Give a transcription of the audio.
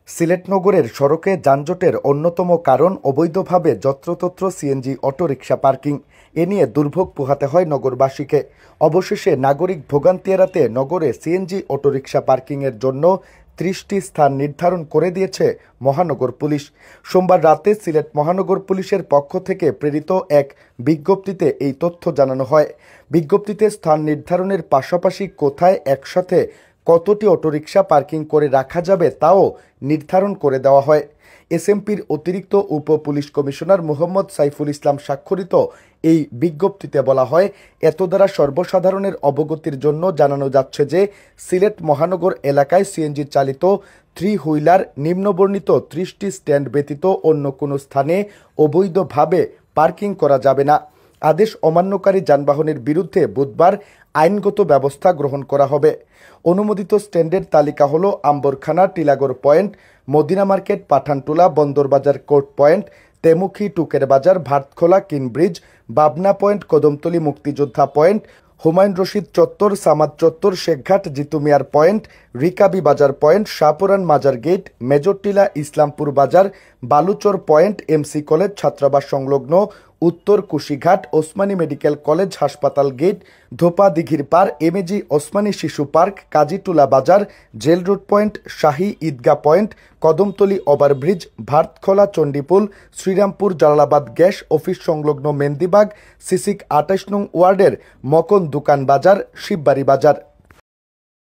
সিলেট নগরের সড়কে যানজটের অন্যতম কারণ অবৈধভাবে যত্রতত্র সিএনজি অটোরিকশা পার্কিং। এ নিয়ে দুর্ভোগ পোহাতে হয় নগরবাসীকে। অবশেষে নাগরিক ভোগান্তি এড়াতে নগরে সিএনজি অটোরিকশা পার্কিংয়ের জন্য ৩০টি স্থান নির্ধারণ করে দিয়েছে মহানগর পুলিশ। সোমবার রাতে সিলেট মহানগর পুলিশের পক্ষ থেকে প্রেরিত এক বিজ্ঞপ্তিতে এই তথ্য জানানো হয়। বিজ্ঞপ্তিতে স্থান নির্ধারণের পাশাপাশি কোথায় একসাথে কতটি অটোরিকশা পার্কিং করে রাখা যাবে তাও নির্ধারণ করে দেওয়া হয়। এসএমপির অতিরিক্ত উপ পুলিশ কমিশনার মোহাম্মদ সাইফুল ইসলাম স্বাক্ষরিত এই বিজ্ঞপ্তিতে বলা হয়, এত দ্বারা সর্বসাধারণের অবগতির জন্য জানানো যাচ্ছে যে সিলেট মহানগর এলাকায় সিএনজি চালিত 3 হুইলার নিম্নবর্ণিত 30টি স্ট্যান্ড ব্যতীত অন্য কোনো স্থানে অবৈধভাবে পার্কিং করা যাবে না। আদেশ অমান্যকারী যানবাহনের বিরুদ্ধে বুধবার আইনগত ব্যবস্থা গ্রহণ করা হবে। অনুমোদিত স্ট্যান্ডের তালিকা হলো Ambarkhana, Tilagarh point, Madina market, Pathantula, Bandarbazar court point, Temukhi, Tuker Bazar, Bhatkhola, Keane Bridge, Babna point, Kadamtali, মুক্তিযোদ্ধা পয়েন্ট, হুমায়ুন রশিদ চত্বর, সামাদ চত্বর, শেখঘাট, জিতু মিয়ার পয়েন্ট, রিকাবি বাজার পয়েন্ট, শাহপুরান মাজার গেট, মেজরটিলা, ইসলামপুর বাজার, বালুচর পয়েন্ট, এমসি কলেজ, ছাত্রাবাস সংলগ্ন উত্তর কুশিঘাট, ওসমানী মেডিকেল কলেজ হাসপাতাল গেট, ধোপা দিঘির পার, এমএজি ওসমানী শিশু park, Kajitula Bazar, jail road point, Shahi Eidgah point, Kadamtali overbridge, Bhatkhola, Chandipul, Sreerampur, Jalalabad gas office সংলগ্ন মেন্দিবাগ, সিসিক 28 নং ওয়ার্ডের মকন দোকান বাজার, শিববাড়ি বাজার।